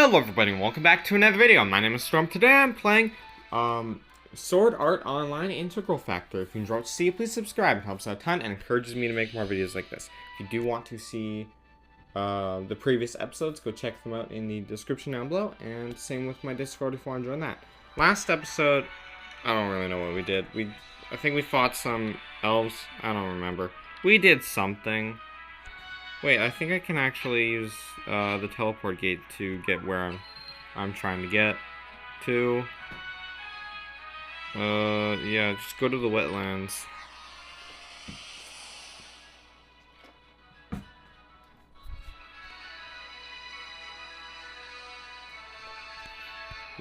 Hello everybody and welcome back to another video. My name is Storm. Today I'm playing Sword Art Online Integral Factor. If you enjoyed what you see, please subscribe. It helps out a ton and encourages me to make more videos like this. If you do want to see the previous episodes, go check them out in the description down below. And same with my Discord if you want to join that. Last episode, I don't really know what we did. I think we fought some elves. I don't remember. We did something. Wait, I think I can actually use the teleport gate to get where I'm trying to get to. Yeah, just go to the wetlands.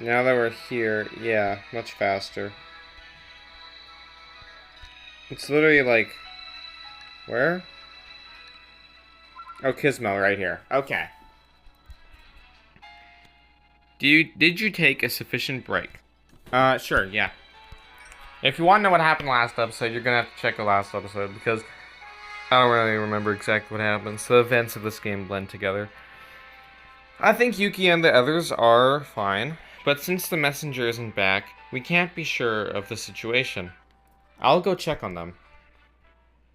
Now that we're here, yeah, much faster. It's literally like, where? Oh, Kismel right here. Okay. Did you take a sufficient break? Sure, yeah. If you want to know what happened last episode, you're gonna have to check the last episode because I don't really remember exactly what happened. So the events of this game blend together. I think Yuki and the others are fine, but since the messenger isn't back, we can't be sure of the situation. I'll go check on them.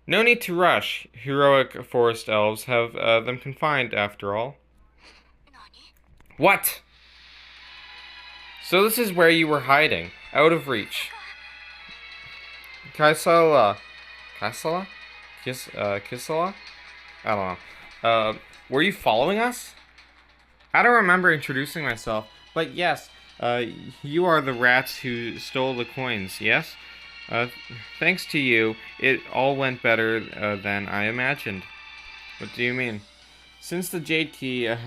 No need to rush. Heroic forest elves have them confined, after all. What? So this is where you were hiding, out of reach. Kisela? Kisela? Kisela? I don't know. Were you following us? I don't remember introducing myself, but yes, you are the rats who stole the coins, yes? Thanks to you, it all went better than I imagined. What do you mean? Since the JT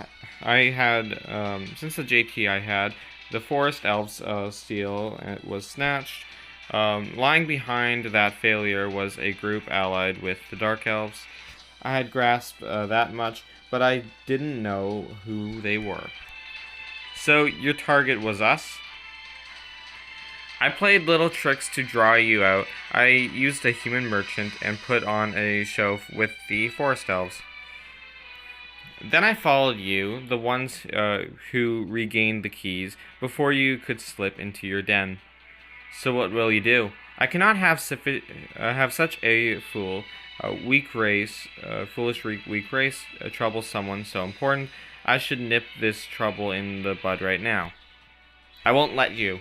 I had, the forest elves' steal was snatched. Lying behind that failure was a group allied with the dark elves. I had grasped that much, but I didn't know who they were. So your target was us? I played little tricks to draw you out. I used a human merchant and put on a show with the forest elves. Then I followed you, the ones who regained the keys, before you could slip into your den. So what will you do? I cannot have such a weak race trouble someone so important. I should nip this trouble in the bud right now. I won't let you.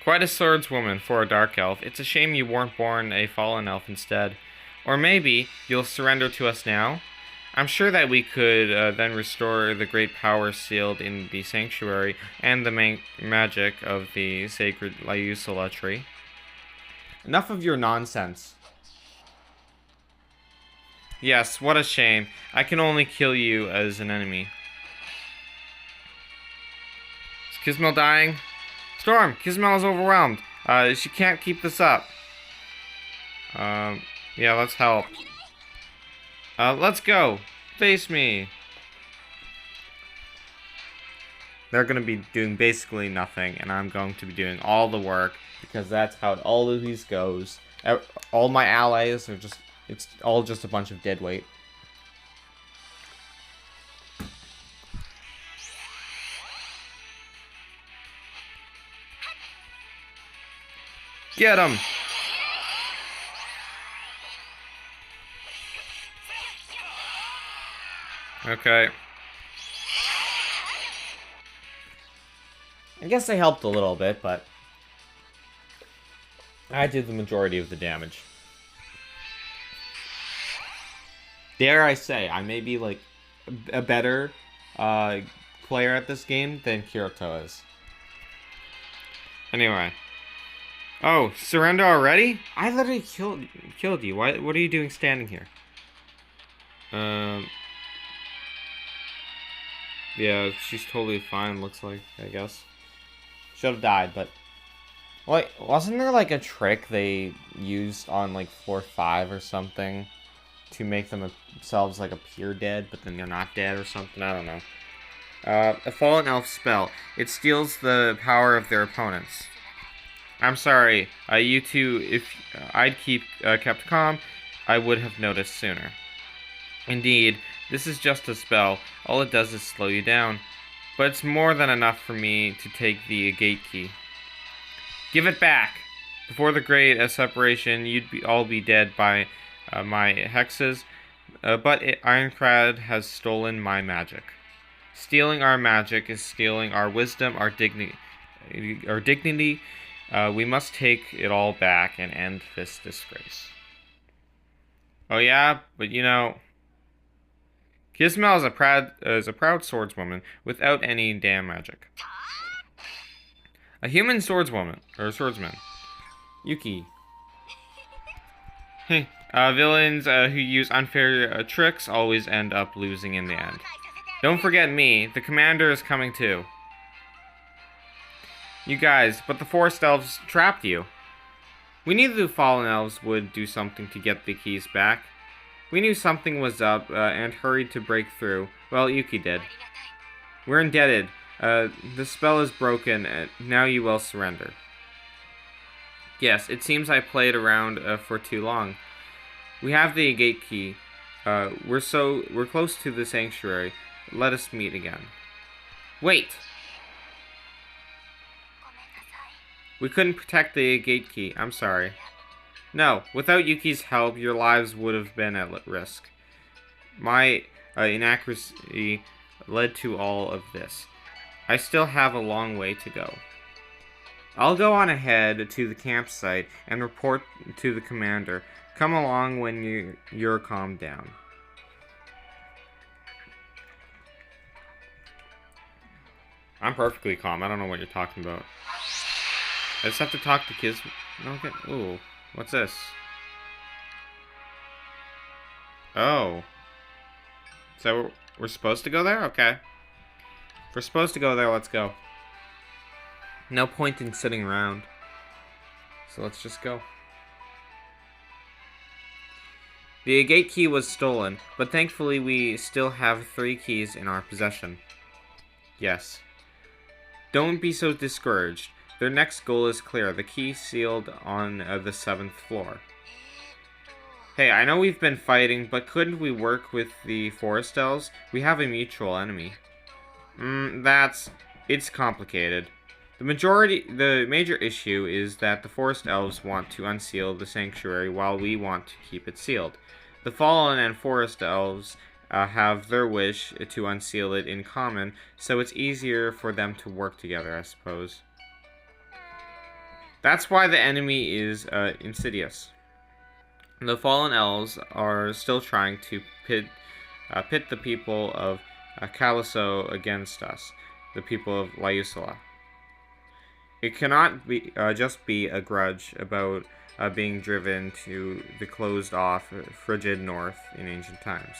Quite a swordswoman for a dark elf. It's a shame you weren't born a fallen elf instead. Or maybe you'll surrender to us now? I'm sure that we could then restore the great power sealed in the sanctuary and the magic of the sacred Liusula tree. Enough of your nonsense. Yes, what a shame. I can only kill you as an enemy. Is Kismel dying? Storm, Kismel is overwhelmed. She can't keep this up. Yeah, let's help. Let's go. Face me. They're going to be doing basically nothing, and I'm going to be doing all the work, because that's how it always goes. All my allies are just, it's all just a bunch of dead weight. Get him! Okay. I guess they helped a little bit, but I did the majority of the damage. Dare I say, I may be like a better player at this game than Kirito is. Anyway. Oh, surrender already? I literally killed you. What are you doing standing here? Yeah, she's totally fine, looks like, I guess. Should have died, but... Wait, wasn't there, like, a trick they used on, like, floor 5 or something? To make themselves, like, appear dead, but then they're not dead or something? I don't know. A fallen elf spell. It steals the power of their opponents. I'm sorry, you two, if I'd kept calm, I would have noticed sooner. Indeed, This is just a spell. All it does is slow you down. But it's more than enough for me to take the gate key. Give it back! Before the great separation, all be dead by my hexes, but Ironclad has stolen my magic. Stealing our magic is stealing our wisdom, our dignity. We must take it all back and end this disgrace. Oh yeah, but you know, Gizmel is a proud swordswoman without any damn magic. A human swordswoman or swordsman. Yuki. Villains who use unfair tricks always end up losing in the end. Don't forget me. The commander is coming too. You guys, but the forest elves trapped you. We knew the fallen elves would do something to get the keys back. We knew something was up and hurried to break through. Well, Yuki did. We're indebted. The spell is broken. Now you will surrender. Yes, it seems I played around for too long. We have the gate key. We're close to the sanctuary. Let us meet again. Wait! We couldn't protect the gate key. I'm sorry. No, without Yuki's help, your lives would have been at risk. My inaccuracy led to all of this. I still have a long way to go. I'll go on ahead to the campsite and report to the commander. Come along when you're calmed down. I'm perfectly calm. I don't know what you're talking about. I just have to talk to kids. Okay. Ooh, what's this? Oh. So we're supposed to go there? Okay. If we're supposed to go there, let's go. No point in sitting around. So let's just go. The gate key was stolen, but thankfully we still have 3 keys in our possession. Yes. Don't be so discouraged. Their next goal is clear. The key sealed on the 7th floor. Hey, I know we've been fighting, but couldn't we work with the forest elves? We have a mutual enemy. It's complicated. The major issue is that the forest elves want to unseal the sanctuary while we want to keep it sealed. The fallen and forest elves have their wish to unseal it in common, so it's easier for them to work together, I suppose. That's why the enemy is insidious. The fallen elves are still trying to pit the people of Caliso against us, the people of Liusula. It cannot be just be a grudge about being driven to the closed-off, frigid north in ancient times.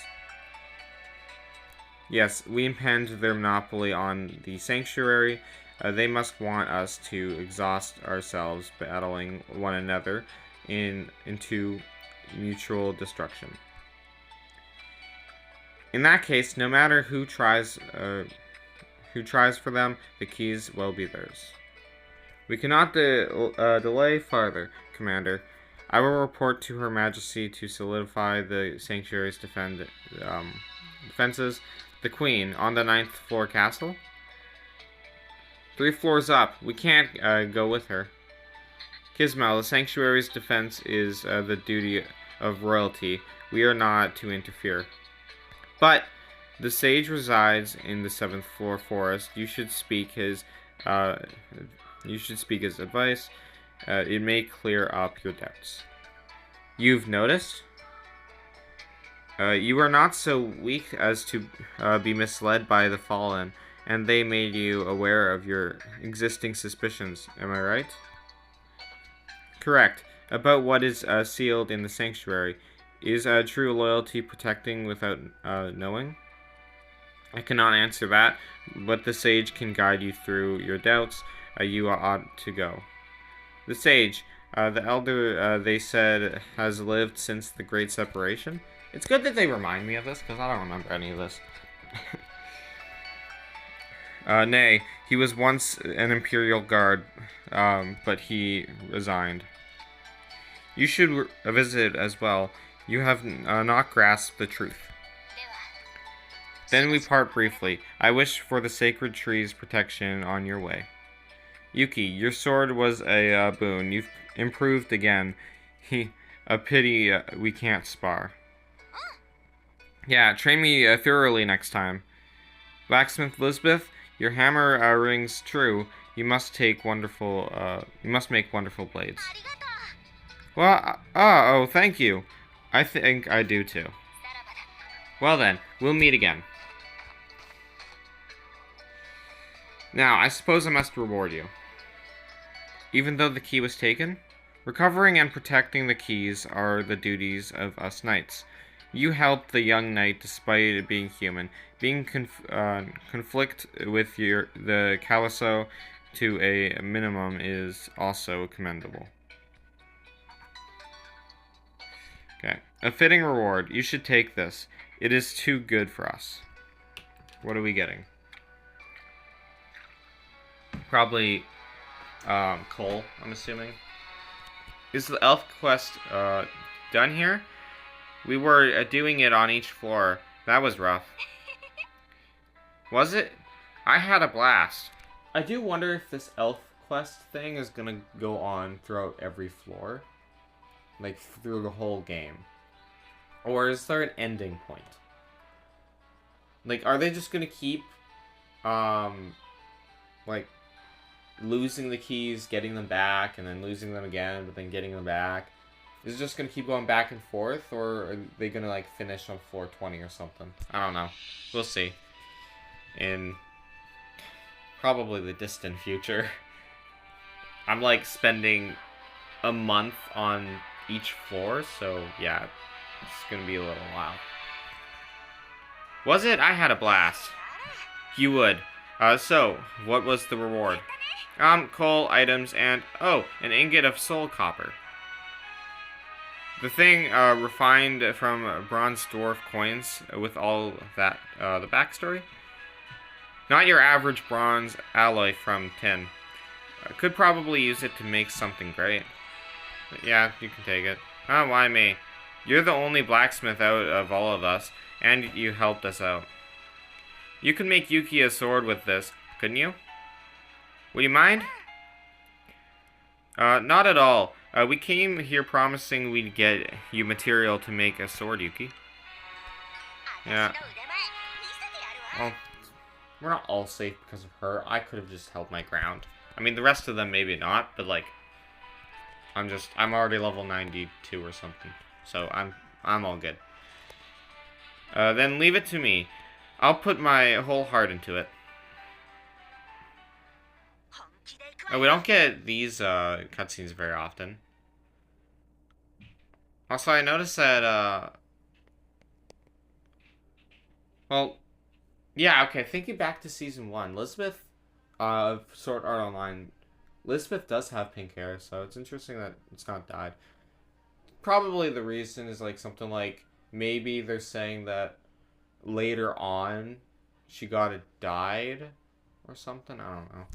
Yes, we impend their monopoly on the sanctuary. They must want us to exhaust ourselves battling one another into mutual destruction. In that case, no matter who tries for them, the keys will be theirs. We cannot delay farther, Commander. I will report to Her Majesty to solidify the sanctuary's defenses. The Queen, on the 9th floor castle? 3 floors up. We can't go with her. Gizmo, the sanctuary's defense is the duty of royalty. We are not to interfere. But the sage resides in the 7th floor forest. You should speak his advice. It may clear up your doubts. You've noticed? You are not so weak as to be misled by the fallen, and they made you aware of your existing suspicions. Am I right? Correct. About what is sealed in the sanctuary. Is true loyalty protecting without knowing? I cannot answer that, but the sage can guide you through your doubts. You ought to go. The sage, the elder, they said, has lived since the Great Separation. It's good that they remind me of this, because I don't remember any of this. Nay, he was once an imperial guard, but he resigned. You should visit as well. You have not grasped the truth. Then we part briefly. I wish for the sacred tree's protection on your way. Yuki, your sword was a boon. You've improved again. A pity we can't spar. Yeah, train me thoroughly next time. Blacksmith Lisbeth, your hammer rings true. You must take wonderful. You must make wonderful blades. Well, oh, thank you. I think I do too. Well then, we'll meet again. Now, I suppose I must reward you. Even though the key was taken, recovering and protecting the keys are the duties of us knights. You helped the young knight despite being human. Being conflict with the Caliso to a minimum is also commendable. Okay, a fitting reward. You should take this. It is too good for us. What are we getting? Probably coal, I'm assuming. Is the elf quest done here? We were doing it on each floor. That was rough. Was it? I had a blast. I do wonder if this elf quest thing is gonna go on throughout every floor. Like, through the whole game. Or is there an ending point? Like, are they just gonna keep, like, losing the keys, getting them back, and then losing them again, but then getting them back? Is it just going to keep going back and forth, or are they going to, like, finish on floor 20 or something? I don't know. We'll see. In probably the distant future. I'm, like, spending a month on each floor, so, yeah, it's going to be a little while. Was it? I had a blast. You would. So, what was the reward? Coal, items, and, oh, an ingot of soul copper. The thing refined from bronze dwarf coins with all that, the backstory? Not your average bronze alloy from tin. Could probably use it to make something great. But yeah, you can take it. Oh, why me? You're the only blacksmith out of all of us, and you helped us out. You could make Yuki a sword with this, couldn't you? Would you mind? Not at all. We came here promising we'd get you material to make a sword, Yuki. Yeah. Well, we're not all safe because of her. I could have just held my ground. I mean, the rest of them maybe not, but like, I'm already level 92 or something. So I'm all good. Then leave it to me. I'll put my whole heart into it. Oh, we don't get these cutscenes very often. Also, I noticed that, well, yeah, okay, thinking back to Season 1, Lisbeth, Sword Art Online, Lisbeth does have pink hair, so it's interesting that it's not dyed. Probably the reason is, like, something like, maybe they're saying that later on she got it dyed or something, I don't know.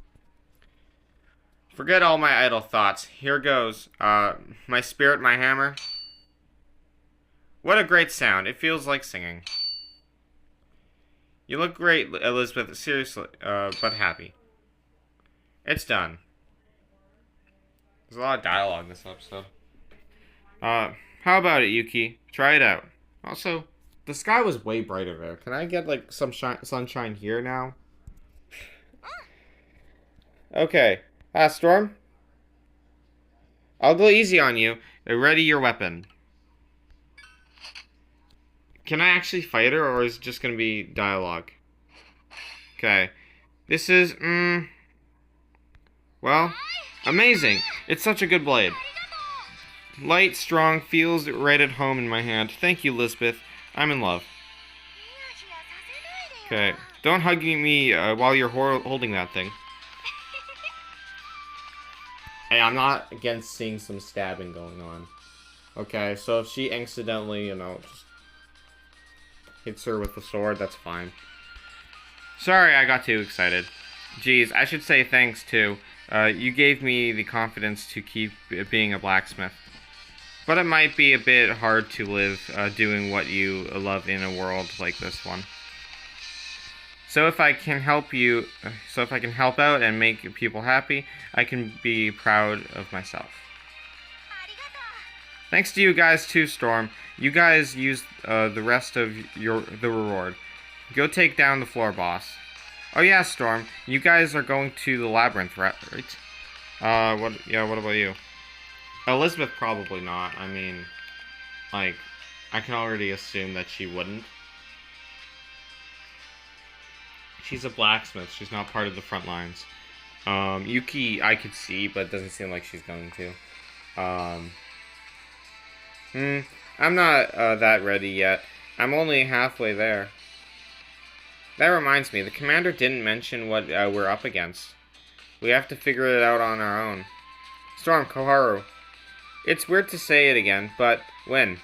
Forget all my idle thoughts. Here goes. My spirit, my hammer. What a great sound. It feels like singing. You look great, Elizabeth. Seriously, but happy. It's done. There's a lot of dialogue in this episode. How about it, Yuki? Try it out. Also, the sky was way brighter there. Can I get, like, some sunshine here now? Okay. Storm? I'll go easy on you. Ready your weapon. Can I actually fight her, or is it just gonna be dialogue? Okay. This is, well, amazing. It's such a good blade. Light, strong, feels right at home in my hand. Thank you, Lisbeth. I'm in love. Okay. Don't hug me while you're holding that thing. Hey, I'm not against seeing some stabbing going on. Okay, so if she accidentally, you know, just hits her with the sword, that's fine. Sorry, I got too excited. Geez, I should say thanks, too. You gave me the confidence to keep being a blacksmith. But it might be a bit hard to live doing what you love in a world like this one. So if I can help you, so if I can help out and make people happy, I can be proud of myself. Thanks to you guys too, Storm. You guys used the rest of the reward. Go take down the floor boss. Oh yeah, Storm. You guys are going to the labyrinth, right? What? Yeah. What about you? Elizabeth probably not. I mean, like, I can already assume that she wouldn't. She's a blacksmith. She's not part of the front lines. Yuki, I could see, but it doesn't seem like she's going to. I'm not that ready yet. I'm only halfway there. That reminds me, the commander didn't mention what we're up against. We have to figure it out on our own. Storm, Koharu. It's weird to say it again, but win.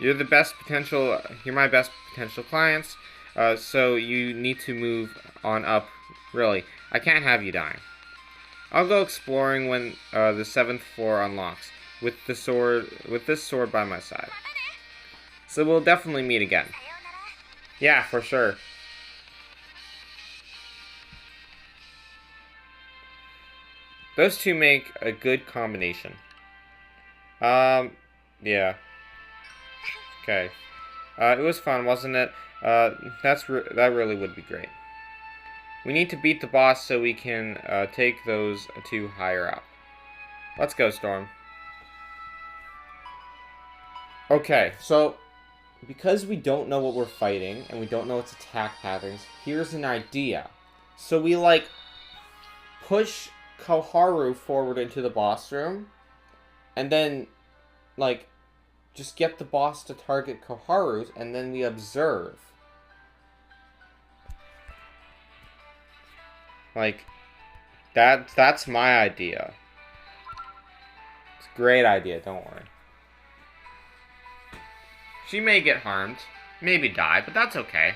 You're my best potential clients, so you need to move on up, really. I can't have you dying. I'll go exploring when the 7th floor unlocks, with this sword by my side. So we'll definitely meet again. Yeah, for sure. Those two make a good combination. Yeah. Okay. It was fun, wasn't it? That really would be great. We need to beat the boss so we can take those two higher up. Let's go, Storm. Okay, so because we don't know what we're fighting and we don't know its attack patterns, here's an idea. So we like push Koharu forward into the boss room, and then, like, just get the boss to target Koharu, and then we observe. Like, that's my idea. It's a great idea, don't worry. She may get harmed, maybe die, but that's okay.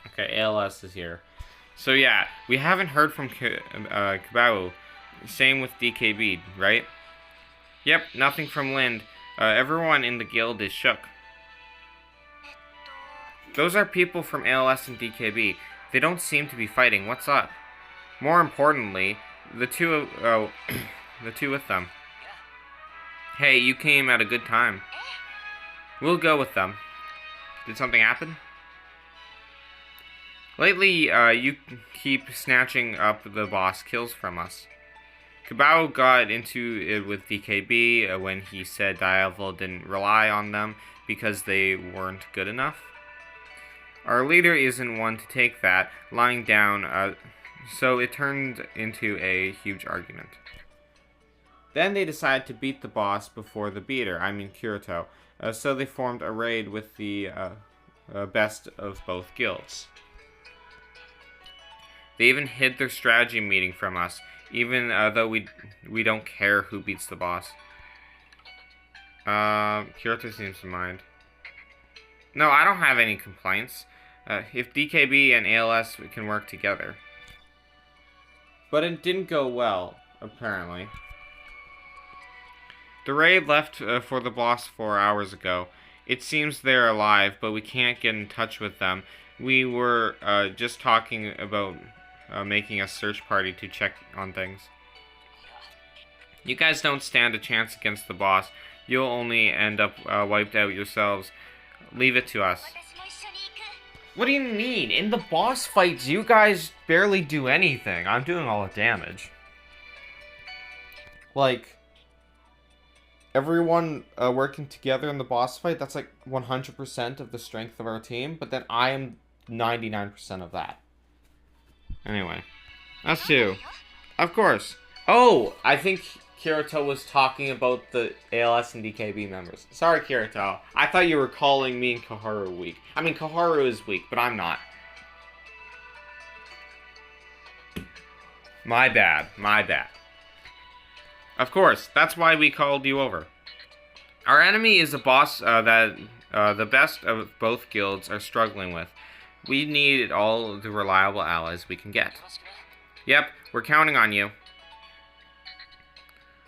Okay, ALS is here. So yeah, we haven't heard from Kabao. Same with DKB, right? Yep, nothing from Lind. Everyone in the guild is shook. Those are people from ALS and DKB. They don't seem to be fighting. What's up? More importantly, the two with them. Hey, you came at a good time. We'll go with them. Did something happen? Lately, you keep snatching up the boss kills from us. Kabao got into it with DKB when he said Diavel didn't rely on them because they weren't good enough. Our leader isn't one to take that, lying down, so it turned into a huge argument. Then they decided to beat the boss before the beater, I mean Kirito, so they formed a raid with the best of both guilds. They even hid their strategy meeting from us, even though we don't care who beats the boss. Kirito seems to mind. No, I don't have any complaints. If DKB and ALS can work together. But it didn't go well, apparently. The raid left for the boss 4 hours ago. It seems they're alive, but we can't get in touch with them. We were just talking about making a search party to check on things. You guys don't stand a chance against the boss. You'll only end up wiped out yourselves. Leave it to us. What do you mean? In the boss fights, you guys barely do anything. I'm doing all the damage. Like, everyone working together in the boss fight, that's like 100% of the strength of our team, but then I am 99% of that. Anyway, us too. Of course. Oh, I think Kirito was talking about the ALS and DKB members. Sorry, Kirito. I thought you were calling me and Koharu weak. I mean, Koharu is weak, but I'm not. My bad. My bad. Of course, that's why we called you over. Our enemy is a boss that the best of both guilds are struggling with. We need all the reliable allies we can get. Yep, we're counting on you.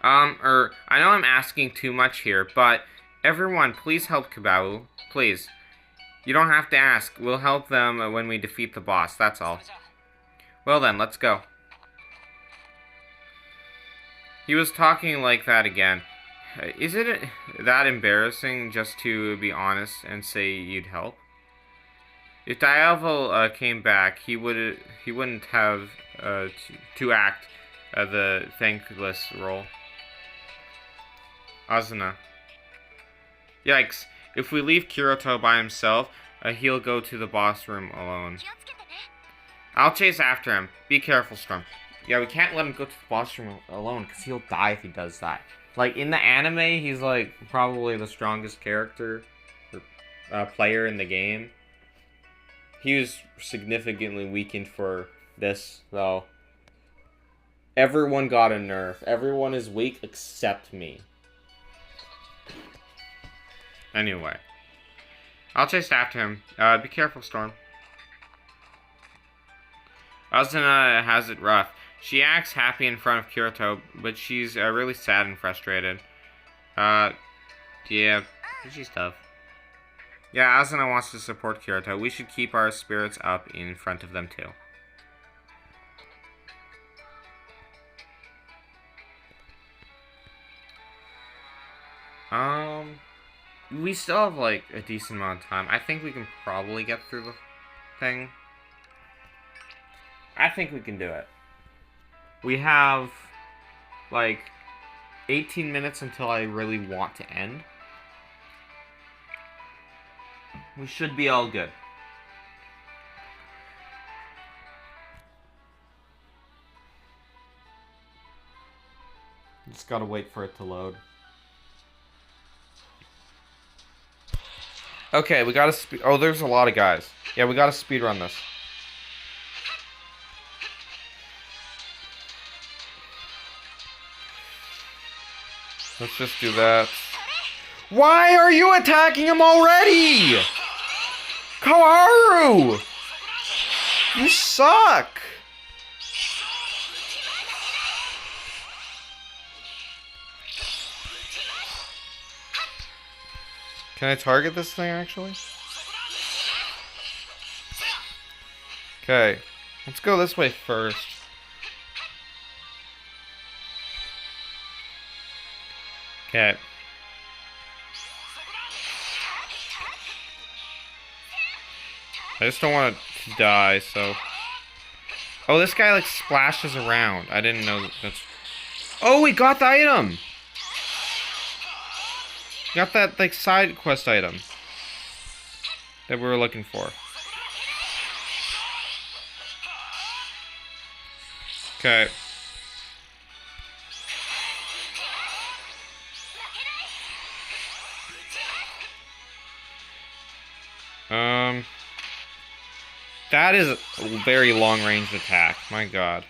I know I'm asking too much here, but everyone, please help Kabao. Please. You don't have to ask. We'll help them when we defeat the boss, that's all. Well then, let's go. He was talking like that again. Is it that embarrassing just to be honest and say you'd help? If Diavel came back, he wouldn't have to act the thankless role. Asuna. Yikes. If we leave Kirito by himself, he'll go to the boss room alone. I'll chase after him. Be careful, Storm. Yeah, we can't let him go to the boss room alone, because he'll die if he does that. Like, in the anime, he's, like, probably the strongest character, or player in the game. He was significantly weakened for this, though. Everyone got a nerf. Everyone is weak except me. Anyway. I'll chase after him. Be careful, Storm. Asuna has it rough. She acts happy in front of Kirito, but she's really sad and frustrated. Yeah, she's tough. Yeah, Asuna wants to support Kirito. We should keep our spirits up in front of them, too. We still have, like, a decent amount of time. I think we can probably get through the thing. I think we can do it. We have, like, 18 minutes until I really want to end. We should be all good. Just gotta wait for it to load. Okay, we gotta speed. Oh, there's a lot of guys. Yeah, we gotta speed run this. Let's just do that. Why are you attacking him already? Koharu! You suck! Can I target this thing, actually? Okay. Let's go this way first. Okay. I just don't want to die, so... Oh, this guy, like, splashes around. I didn't know that's... Oh, we got the item! Got that, like, side quest item that we were looking for. Okay. That is a very long-range attack. My god.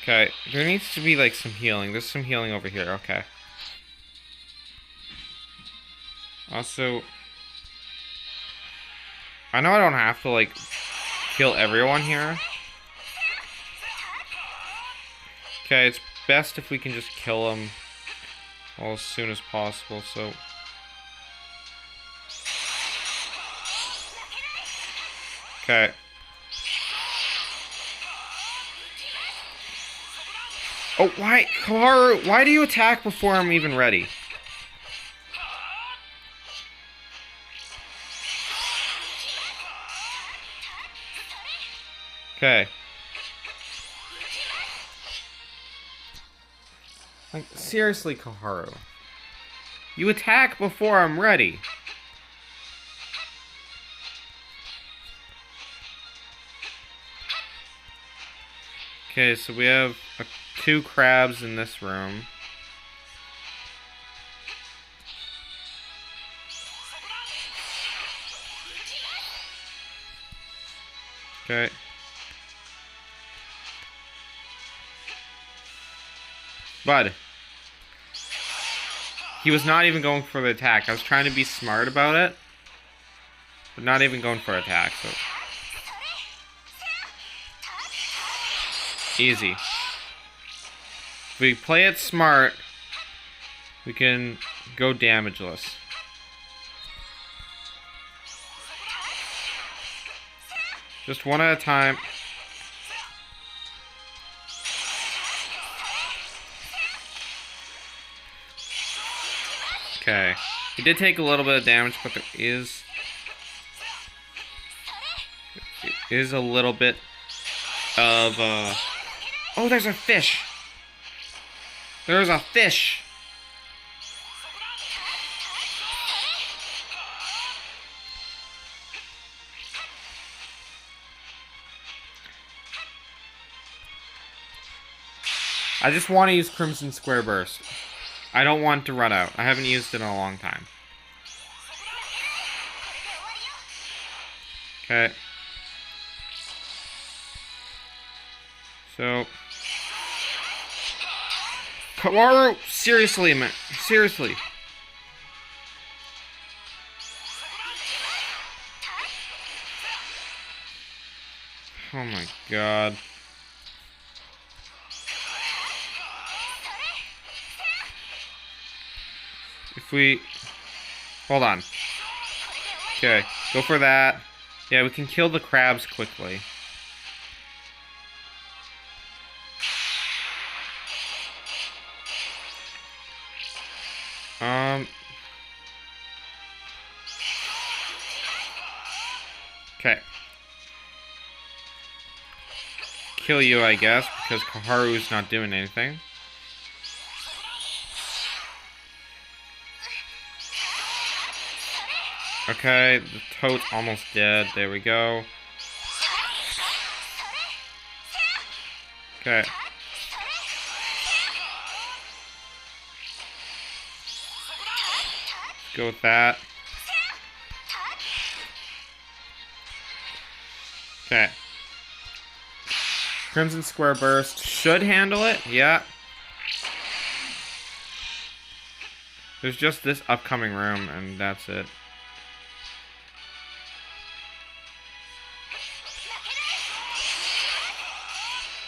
Okay, there needs to be, like, some healing. There's some healing over here. Okay. Also, I know I don't have to, like, kill everyone here. Okay, it's best if we can just kill them all as soon as possible, so... Okay. Oh, why? Koharu, why do you attack before I'm even ready? Okay. Like, seriously, Koharu. You attack before I'm ready. Okay, so we have 2 crabs in this room. Okay. Bud. He was not even going for the attack. I was trying to be smart about it, but not even going for attack, so... Easy. If we play it smart, we can go damageless. Just one at a time. Okay. He did take a little bit of damage, but there is a little bit of oh, there's a fish. There's a fish. I just want to use Crimson Square Burst. I don't want to run out. I haven't used it in a long time. Okay. So... Kawaru! Seriously, man. Seriously. Oh my god. If we... Hold on. Okay, go for that. Yeah, we can kill the crabs quickly. Okay. Kill you, I guess, because Kaharu's not doing anything. Okay, the toad's almost dead. There we go. Okay. Let's go with that. Okay. Crimson Square Burst should handle it. Yeah. There's just this upcoming room, and that's it.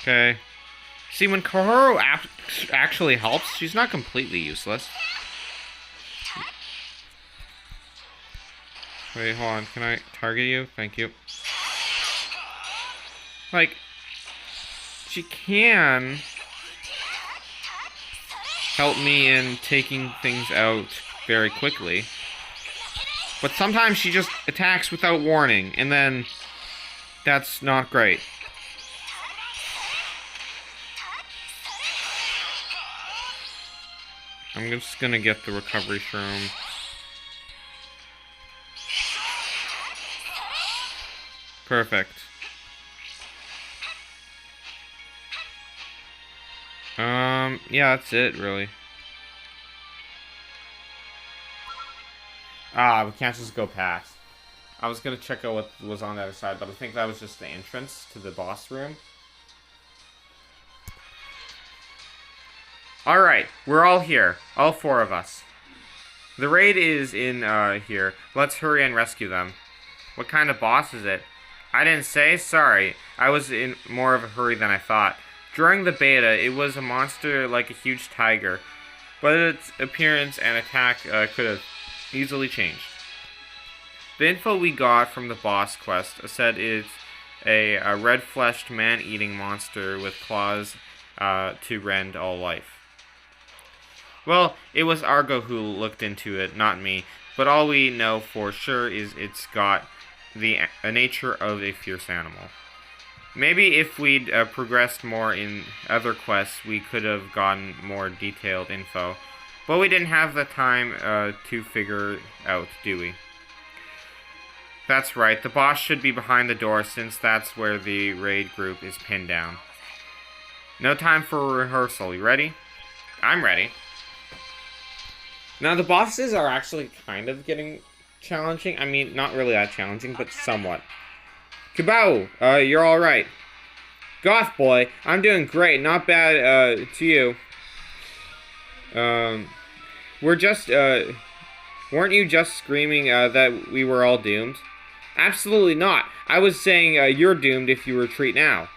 Okay. See, when Kaharu actually helps, she's not completely useless. Wait, hold on. Can I target you? Thank you. Like, she can help me in taking things out very quickly. But sometimes she just attacks without warning, and then that's not great. I'm just gonna get the recovery shroom. Perfect. Yeah, that's it, really. Ah, we can't just go past. I was gonna check out what was on the other side, but I think that was just the entrance to the boss room. Alright, we're all here. All four of us. The raid is in, here. Let's hurry and rescue them. What kind of boss is it? I didn't say? Sorry. I was in more of a hurry than I thought. During the beta, it was a monster like a huge tiger, but its appearance and attack could have easily changed. The info we got from the boss quest said it's a red-fleshed man-eating monster with claws to rend all life. Well, it was Argo who looked into it, not me, but all we know for sure is it's got the nature of a fierce animal. Maybe if we'd progressed more in other quests, we could have gotten more detailed info. But we didn't have the time to figure out, do we? That's right, the boss should be behind the door since that's where the raid group is pinned down. No time for rehearsal, you ready? I'm ready. Now the bosses are actually kind of getting challenging. I mean, not really that challenging, but somewhat. Kabao, you're alright. Goth boy, I'm doing great, not bad, to you. We're just, weren't you just screaming, that we were all doomed? Absolutely not. I was saying, you're doomed if you retreat now.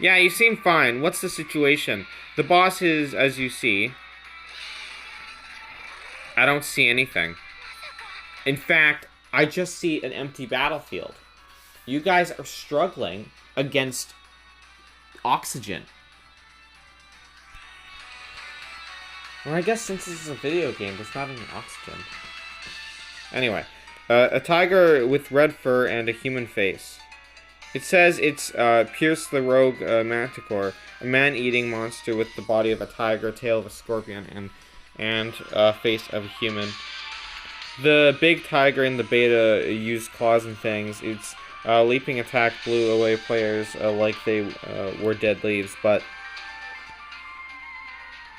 Yeah, you seem fine. What's the situation? The boss is, as you see. I don't see anything. In fact, I just see an empty battlefield. You guys are struggling against oxygen. Well, I guess since this is a video game, there's not any oxygen. Anyway, a tiger with red fur and a human face. It says it's Pierce the Rogue Manticore, a man-eating monster with the body of a tiger, tail of a scorpion, and face of a human. The big tiger in the beta used claws and fangs. Its leaping attack blew away players like they were dead leaves, but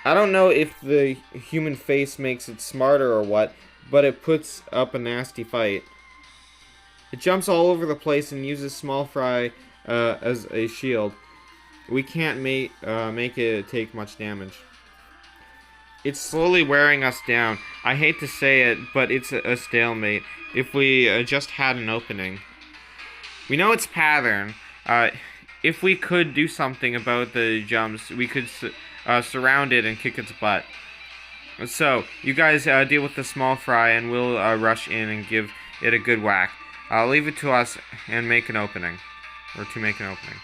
I don't know if the human face makes it smarter or what, but it puts up a nasty fight. It jumps all over the place and uses small fry as a shield. We can't make it take much damage. It's slowly wearing us down. I hate to say it, but it's a stalemate. If we just had an opening. We know its pattern. If we could do something about the jumps, we could surround it and kick its butt. So, you guys deal with the small fry and we'll rush in and give it a good whack. Leave it to us and make an opening. Or to make an opening.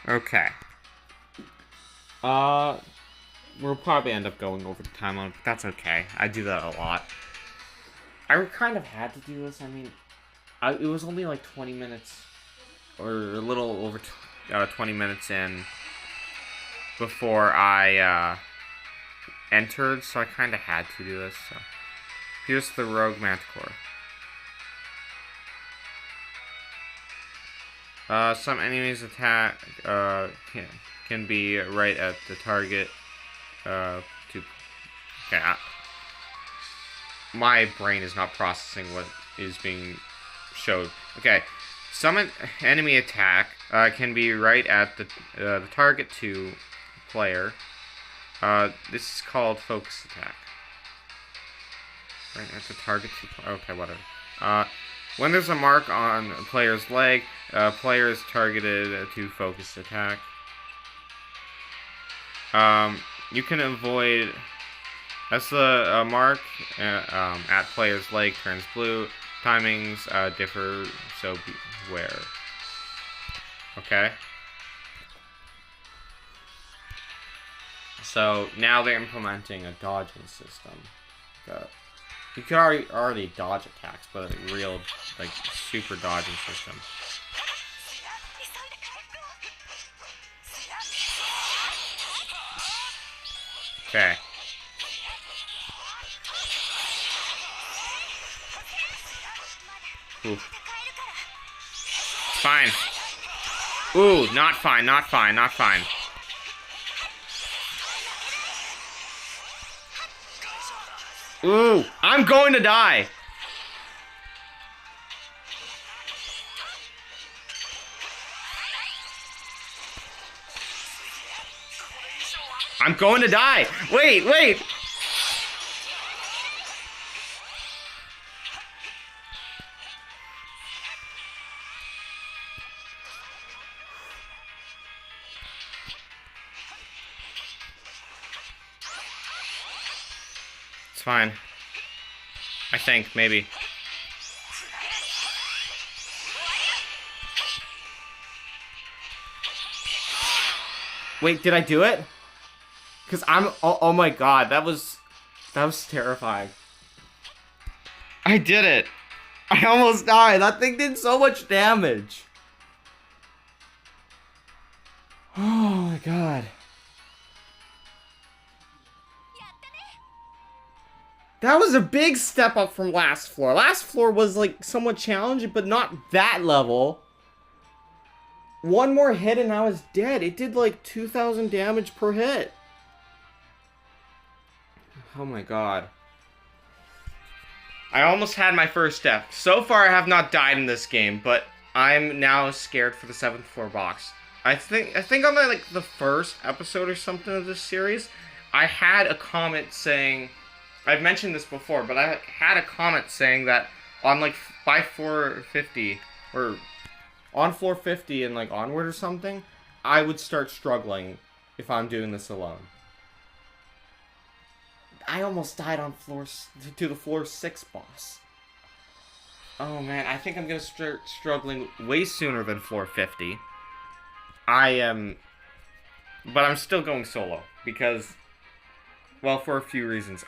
Okay. We'll probably end up going over the time limit, but that's okay. I do that a lot. I kind of had to do this. I mean, it was only like 20 minutes, or a little over 20 minutes in before I entered, so I kind of had to do this. So, here's the Rogue Manticore. Some enemies attack can be right at the target. My brain is not processing what is being showed. Okay, some enemy attack can be right at the target to player. This is called focus attack. Right at the target to okay, whatever. When there's a mark on a player's leg, player is targeted to focus attack. You can avoid as the mark at player's leg turns blue. Timings differ, so beware. Okay. So now they're implementing a dodging system. You can already dodge attacks, but a real, like, super dodging system. Okay. Oof. Fine. Ooh, not fine, not fine, not fine. Ooh, I'm going to die. I'm going to die. Wait, wait. It's fine. I think, maybe. Wait, did I do it? Because oh my god, that was terrifying. I did it. I almost died. That thing did so much damage. Oh my god. That was a big step up from last floor. Last floor was like somewhat challenging, but not that level. One more hit and I was dead. It did like 2,000 damage per hit. Oh my god. I almost had my first death. So far I have not died in this game, but I'm now scared for the 7th floor box. I think on the first episode or something of this series, I had a comment saying, I've mentioned this before, but I had a comment saying that on by 450 or on floor 50 and like onward or something, I would start struggling if I'm doing this alone. I almost died on to the floor 6 boss. Oh man, I think I'm gonna start struggling way sooner than floor 50. I am, but I'm still going solo because, well, for a few reasons.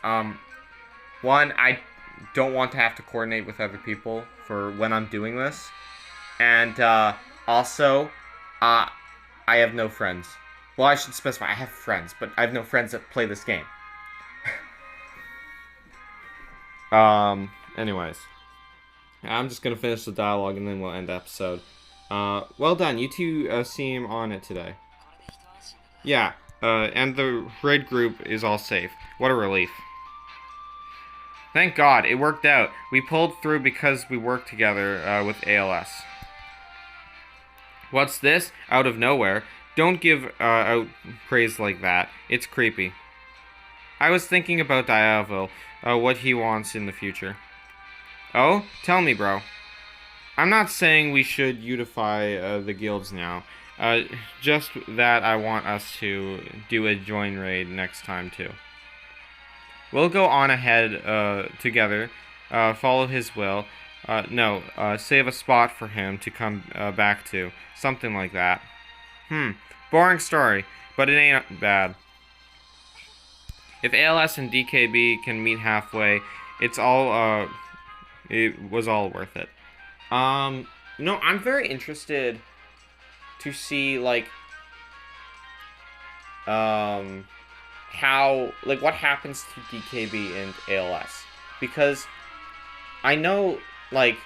One, I don't want to have to coordinate with other people for when I'm doing this, and also, I have no friends. Well, I should specify I have friends, but I have no friends that play this game. Anyways. I'm just gonna finish the dialogue and then we'll end the episode. Well done. You two seem on it today. Yeah, and the raid group is all safe. What a relief. Thank God, it worked out. We pulled through because we worked together with ALS. What's this? Out of nowhere. Don't give out praise like that. It's creepy. I was thinking about Diavil, what he wants in the future. Oh? Tell me, bro. I'm not saying we should unify the guilds now. Just that I want us to do a join raid next time, too. We'll go on ahead together, follow his will. Save a spot for him to come back to. Something like that. Boring story, but it ain't bad. If ALS and DKB can meet halfway, it was all worth it. No, I'm very interested to see, like, what happens to DKB and ALS. Because I know, like,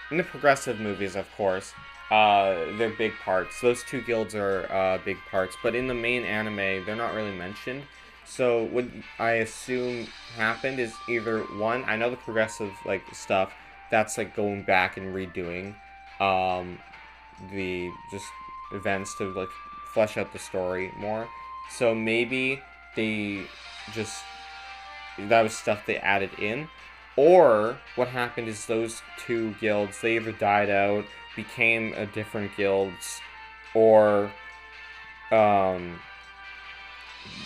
in the progressive movies, of course, they're big parts. Those two guilds are big parts. But in the main anime, they're not really mentioned. So what I assume happened is either one, I know the progressive like stuff that's like going back and redoing the just events to like flesh out the story more. So maybe they just that was stuff they added in, or what happened is those two guilds, they either died out, became a different guilds, or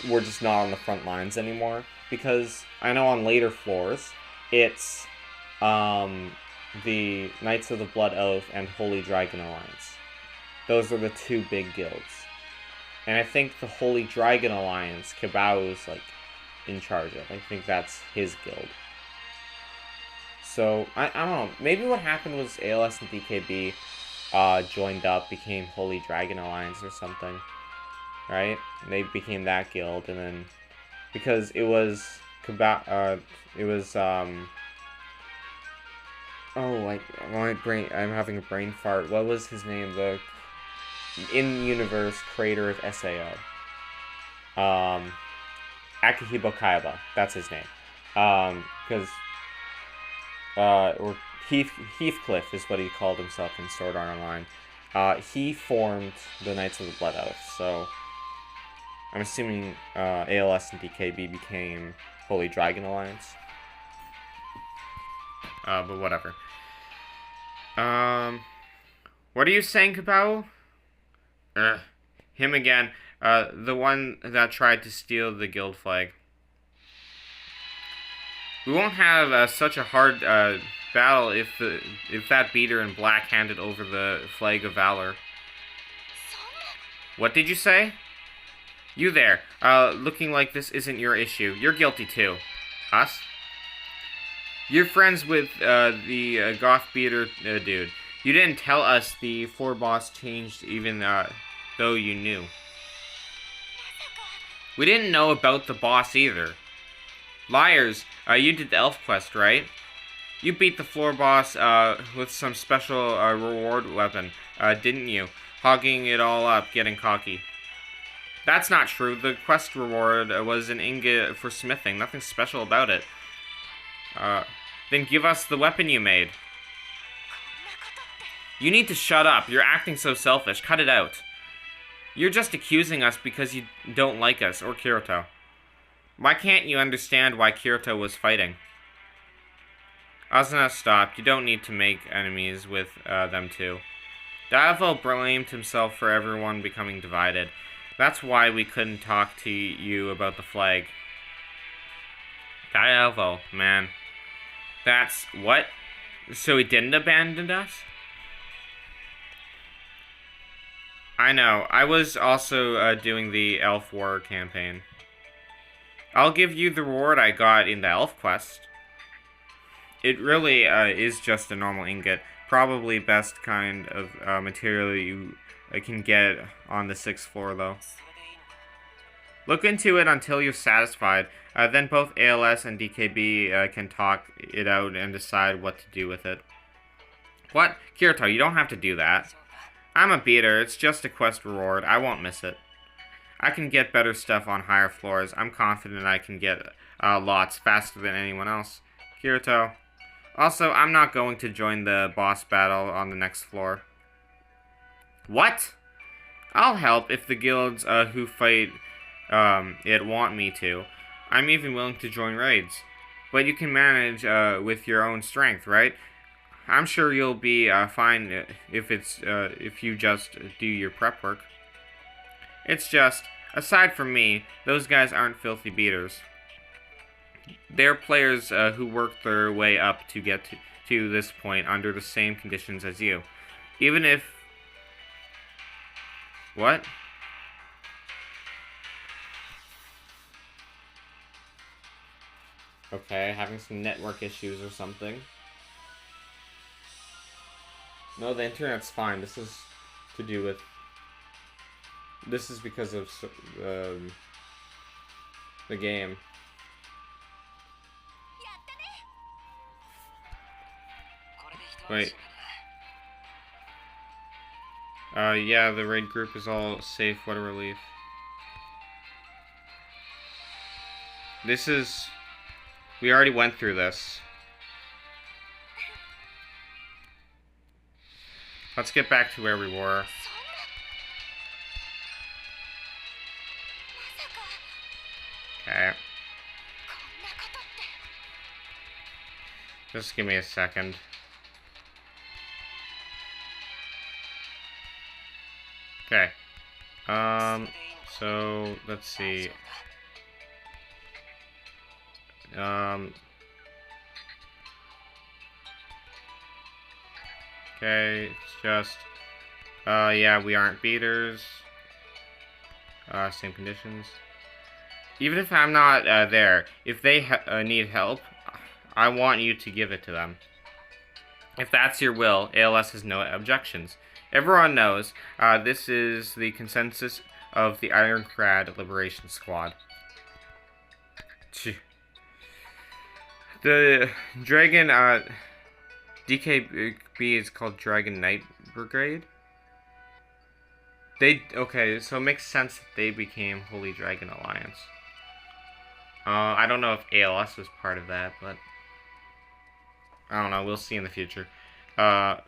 we're just not on the front lines anymore. Because I know on later floors, it's the Knights of the Blood Oath and Holy Dragon Alliance. Those are the two big guilds. And I think the Holy Dragon Alliance, Kabao is like in charge of. I think that's his guild. So, I don't know. Maybe what happened was ALS and DKB joined up, became Holy Dragon Alliance or something. Right? And they became that guild, and then because it was my brain, I'm having a brain fart. What was his name? The in-universe creator of SAO. Akihiko Kaiba. That's his name. Because or Heathcliff is what he called himself in Sword Art Online. He formed the Knights of the Blood Oath, so I'm assuming ALS and DKB became Holy Dragon Alliance. But whatever. What are you saying, Kabao? Him again. The one that tried to steal the guild flag. We won't have such a hard battle if that beater in black handed over the flag of valor. What did you say? You there, looking like this isn't your issue. You're guilty too. Us? You're friends with the goth beater dude. You didn't tell us the floor boss changed even though you knew. We didn't know about the boss either. Liars, you did the elf quest, right? You beat the floor boss with some special reward weapon, didn't you? Hogging it all up, getting cocky. That's not true. The quest reward was an ingot for smithing. Nothing special about it. Then give us the weapon you made. You need to shut up. You're acting so selfish. Cut it out. You're just accusing us because you don't like us, or Kirito. Why can't you understand why Kirito was fighting? Asuna, stop. You don't need to make enemies with them too. Diavo blamed himself for everyone becoming divided. That's why we couldn't talk to you about the flag. Diavo, man. That's... what? So he didn't abandon us? I know. I was also doing the Elf War campaign. I'll give you the reward I got in the Elf quest. It really is just a normal ingot. Probably best kind of material you can get on the 6th floor, though. Look into it until you're satisfied. Then both ALS and DKB can talk it out and decide what to do with it. What? Kirito, you don't have to do that. I'm a beater. It's just a quest reward. I won't miss it. I can get better stuff on higher floors. I'm confident I can get lots faster than anyone else. Kirito. Also, I'm not going to join the boss battle on the next floor. What? I'll help if the guilds who fight it want me to. I'm even willing to join raids. But you can manage with your own strength, right? I'm sure you'll be fine if you just do your prep work. It's just, aside from me, those guys aren't filthy beaters. They're players who worked their way up to get to this point under the same conditions as you. Even if... what? Okay, having some network issues or something. No, the internet's fine. This is to do with... this is because of the game. Wait. Yeah, the raid group is all safe. What a relief. This is... we already went through this. Let's get back to where we were. Okay. Just give me a second. Okay. So, let's see. Okay, it's just... yeah, we aren't beaters. Same conditions. Even if I'm not there, if they need help, I want you to give it to them. If that's your will, ALS has no objections. Everyone knows this is the consensus of the Ironclad Liberation Squad. The Dragon DKB is called Dragon Knight Brigade. Okay, so it makes sense that they became Holy Dragon Alliance. I don't know if ALS was part of that, but I don't know. We'll see in the future. The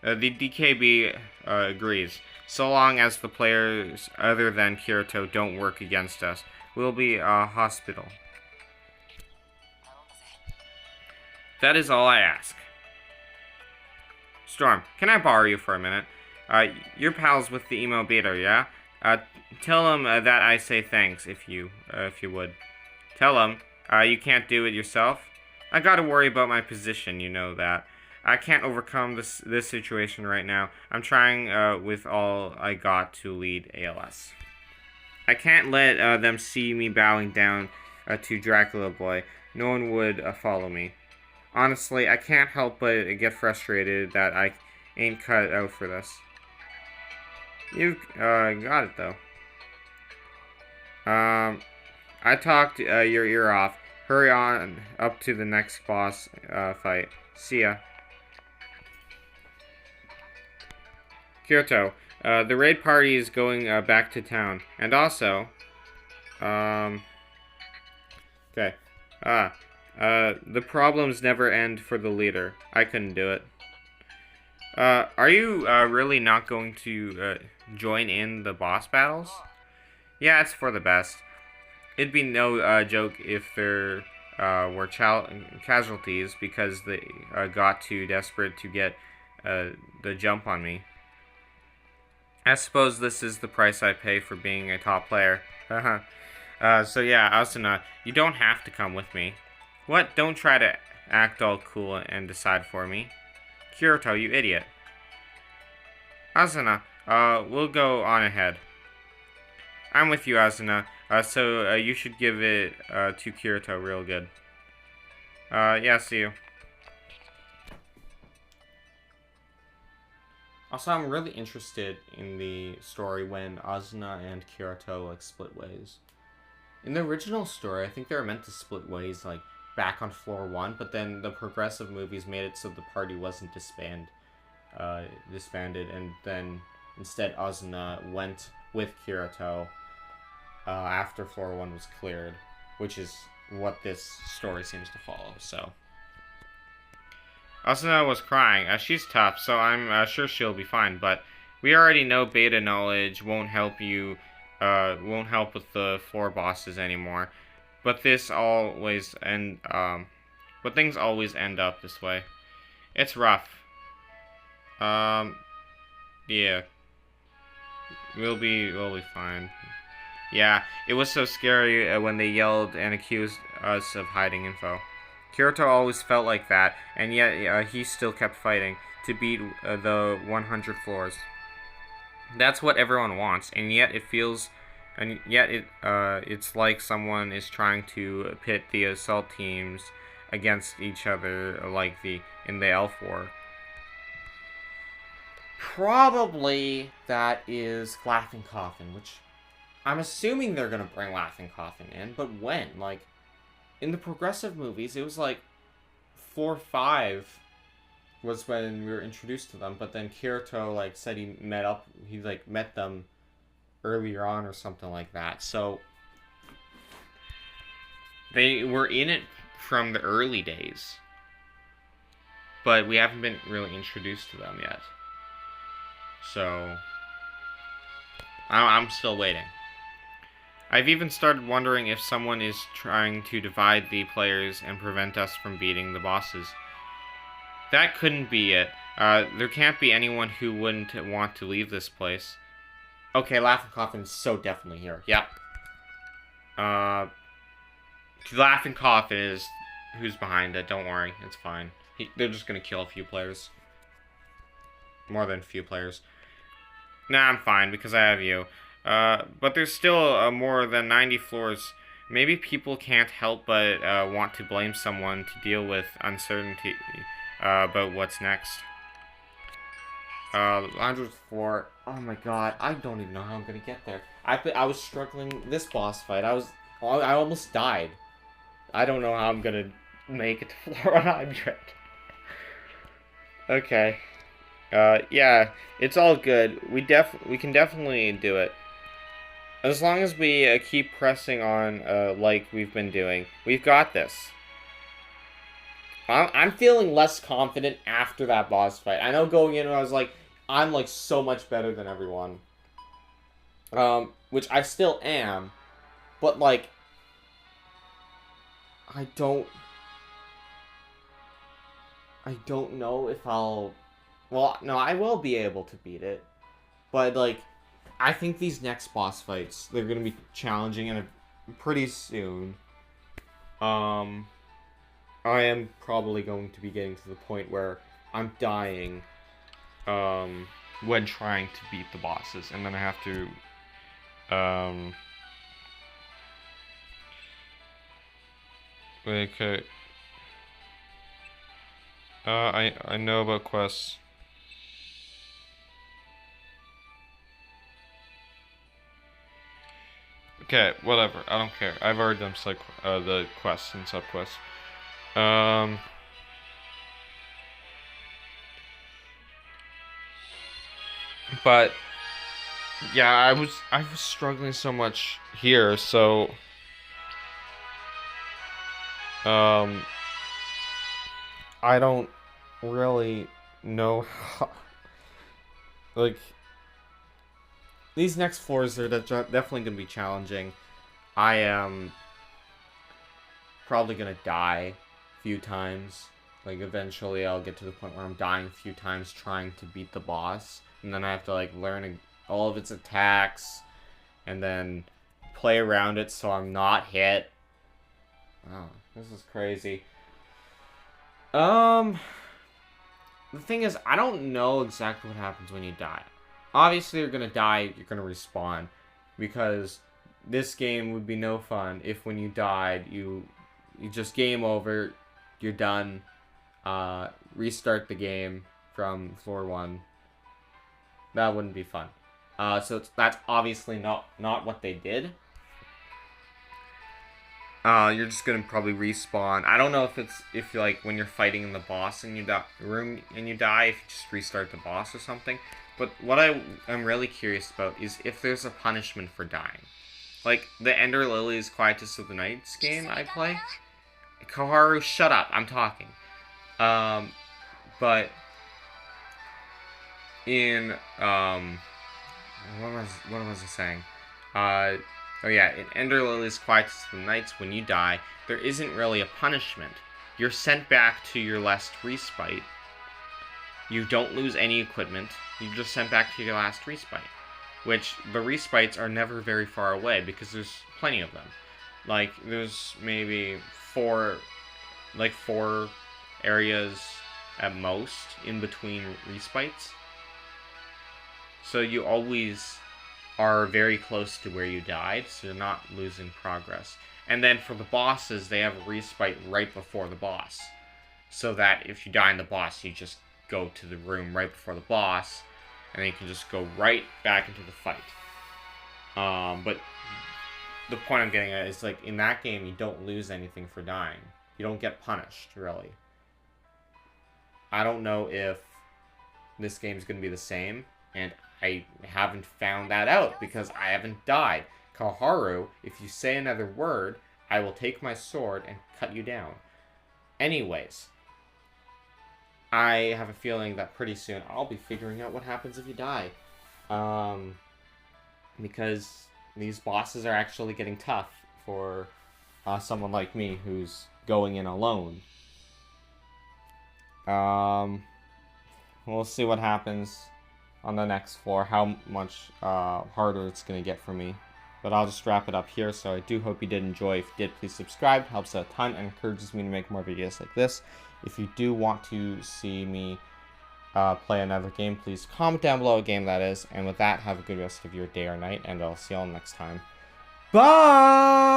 DKB agrees. So long as the players other than Kirito don't work against us, we'll be hospital. That is all I ask. Storm, can I borrow you for a minute? You're pals with the emo beater, yeah? Tell him that I say thanks, if you would. Tell him you can't do it yourself. I gotta worry about my position, you know that. I can't overcome this situation right now. I'm trying with all I got to lead ALS. I can't let them see me bowing down to Dracula Boy. No one would follow me. Honestly, I can't help but get frustrated that I ain't cut out for this. You got it, though. I talked your ear off. Hurry on up to the next boss fight. See ya. Kirito, the raid party is going back to town. And also, okay. The problems never end for the leader. I couldn't do it. Are you really not going to join in the boss battles? Yeah, it's for the best. It'd be no joke if there were casualties because they got too desperate to get the jump on me. I suppose this is the price I pay for being a top player. So yeah, Asuna, you don't have to come with me. What? Don't try to act all cool and decide for me. Kirito, you idiot. Asuna, we'll go on ahead. I'm with you, Asuna. So you should give it to Kirito real good. Yeah, see you. Also, I'm really interested in the story when Asuna and Kirito like split ways. In the original story, I think they were meant to split ways like back on floor 1, but then the progressive movies made it so the party wasn't disbanded, and then instead Asuna went with Kirito after floor 1 was cleared, which is what this story seems to follow. So Asuna was crying. She's tough, so I'm sure she'll be fine. But we already know beta knowledge won't help you. Won't help with the floor bosses anymore. But this always but things always end up this way. It's rough. Yeah. We'll be fine. Yeah, it was so scary when they yelled and accused us of hiding info. Kirito always felt like that, and yet he still kept fighting to beat the 100 floors. That's what everyone wants, and yet it's like someone is trying to pit the assault teams against each other, like in the Elf War. Probably that is Laughing Coffin, which I'm assuming they're gonna bring Laughing Coffin in, but when? Like, in the progressive movies, it was like 4 or 5 was when we were introduced to them, but then Kirito like said he met them earlier on or something like that. So they were in it from the early days, but we haven't been really introduced to them yet. So I'm still waiting. I've even started wondering if someone is trying to divide the players and prevent us from beating the bosses. That couldn't be it. There can't be anyone who wouldn't want to leave this place. Okay, Laughing Coffin is so definitely here. Yep. Laughing Coffin is who's behind it. Don't worry, it's fine. They're just gonna kill a few players. More than a few players. Nah, I'm fine because I have you. But there's still more than 90 floors. Maybe people can't help but want to blame someone to deal with uncertainty about what's next. 100th floor. Oh my god, I don't even know how I'm gonna get there. I was struggling this boss fight. I almost died. I don't know how I'm gonna make it to floor 100. Okay. Yeah, it's all good. We can definitely do it. As long as we keep pressing on like we've been doing. We've got this. I'm feeling less confident after that boss fight. I know going in I was like, I'm like so much better than everyone. Which I still am. But like, I don't know if I'll... Well, no, I will be able to beat it. But like, I think these next boss fights, they're going to be challenging and pretty soon. I am probably going to be getting to the point where I'm dying when trying to beat the bosses. And then I have to... okay. I know about quests. Okay, whatever. I don't care. I've already done the quests and subquests. But yeah, I was struggling so much here, so I don't really know how, like, these next floors are definitely going to be challenging. I am probably going to die a few times. Like, eventually I'll get to the point where I'm dying a few times trying to beat the boss. And then I have to, like, learn all of its attacks. And then play around it so I'm not hit. Wow, this is crazy. The thing is, I don't know exactly what happens when you die. Obviously, you're gonna die, you're gonna respawn. Because this game would be no fun if when you died, you just game over, you're done, restart the game from floor 1. That wouldn't be fun. So that's obviously not what they did. You're just gonna probably respawn. I don't know if like when you're fighting in the boss and you die room and you die, if you just restart the boss or something. But what I'm really curious about is if there's a punishment for dying. Like the Ender Lilies Quietus of the Nights game I play. Koharu, shut up! I'm talking. But in what was I saying? Oh yeah, in Ender Lily's Quietus of the Nights, when you die, there isn't really a punishment. You're sent back to your last respite. You don't lose any equipment. You're just sent back to your last respite. Which, the respites are never very far away, because there's plenty of them. Like, there's maybe four areas at most in between respites. So you always are very close to where you died, so you're not losing progress. And then for the bosses, they have a respite right before the boss. So that if you die in the boss, you just go to the room right before the boss, and then you can just go right back into the fight. But the point I'm getting at is, like, in that game, you don't lose anything for dying. You don't get punished, really. I don't know if this game's going to be the same, and I haven't found that out because I haven't died. Koharu, if you say another word, I will take my sword and cut you down. Anyways, I have a feeling that pretty soon I'll be figuring out what happens if you die. Because these bosses are actually getting tough for someone like me who's going in alone. We'll see what happens on the next floor, how much harder it's going to get for me. But I'll just wrap it up here, so I do hope you did enjoy. If you did, please subscribe. It helps a ton and encourages me to make more videos like this. If you do want to see me play another game, please comment down below what game that is. And with that, have a good rest of your day or night, and I'll see y'all next time. Bye!